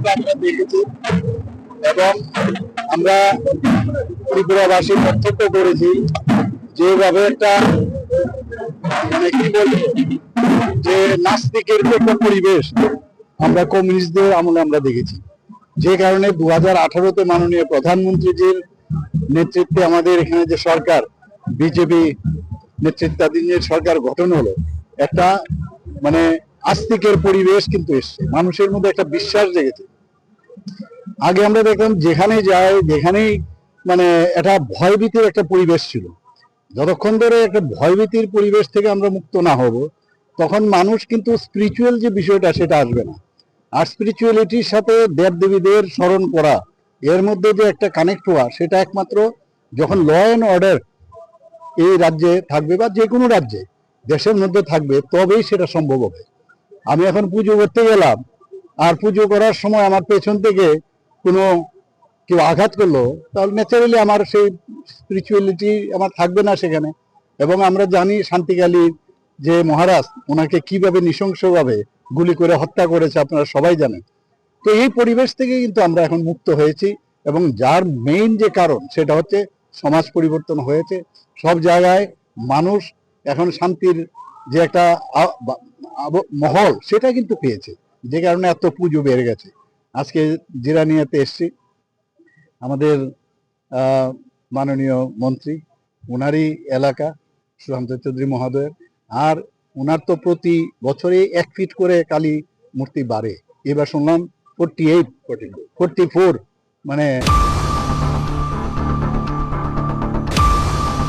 আমরা দেখেছি এবং আমরা ত্রিপুরাবাসী প্রত্যক্ষ করেছি যেভাবে একটা মানে কি বলবো যে নাস্তিকের যে একটা পরিবেশ আমরা কমিউনিস্টদের আমলে আমরা দেখেছি, যে কারণে 2018-তে মাননীয় প্রধানমন্ত্রীজির নেতৃত্বে আমাদের এখানে যে সরকার বিজেপি নেতৃত্বাধীন যে সরকার গঠন হলো, একটা মানে আস্তিকের পরিবেশ কিন্তু এসছে, মানুষের মধ্যে একটা বিশ্বাস জেগেছে। আগে আমরা দেখলাম যেখানে যাই যেখানেই মানে একটা ভয়ভীতির একটা পরিবেশ ছিল। যতক্ষণ ধরে একটা ভয়ভীতির পরিবেশ থেকে আমরা মুক্ত না হব, তখন মানুষ কিন্তু স্পিরিচুয়াল যে বিষয়টা সেটা আসবে না। আর স্পিরিচুয়ালিটির সাথে দেব দেবীদের স্মরণ করা, এর মধ্যে যে একটা কানেক্ট হওয়া, সেটা একমাত্র যখন ল অ্যান্ড অর্ডার এই রাজ্যে থাকবে বা যে কোনো রাজ্যে দেশের মধ্যে থাকবে, তবেই সেটা সম্ভব হবে। আমি এখন পুজো করতে গেলাম, আর পুজো করার সময় আমার পেছন থেকে কোনো কেউ আঘাত করলো, তাহলে ন্যাচারালি আমার সেই স্পিরিচুয়ালিটি আমার থাকবে না সেখানে। এবং আমরা জানি শান্তিকালীর যে মহারাজ, ওনাকে কিভাবে নৃশংসভাবে গুলি করে হত্যা করেছে আপনারা সবাই জানেন। তো এই পরিবেশ থেকে কিন্তু আমরা এখন মুক্ত হয়েছি, এবং যার মেইন যে কারণ সেটা হচ্ছে সমাজ পরিবর্তন হয়েছে। সব জায়গায় মানুষ এখন শান্তির যে একটা মহল সেটা কিন্তু পেয়েছে, যে কারণে এত পুজো বেড়ে গেছে। আজকে জিরানিয়াতে এসছি, আমাদের মাননীয় মন্ত্রী, ওনারই এলাকা সুশান্ত চৌধুরী মহোদয়ের, আর ওনার তো প্রতি বছরে 1 ফিট করে কালী মূর্তি বাড়ে। এবার শুনলাম 48 44 মানে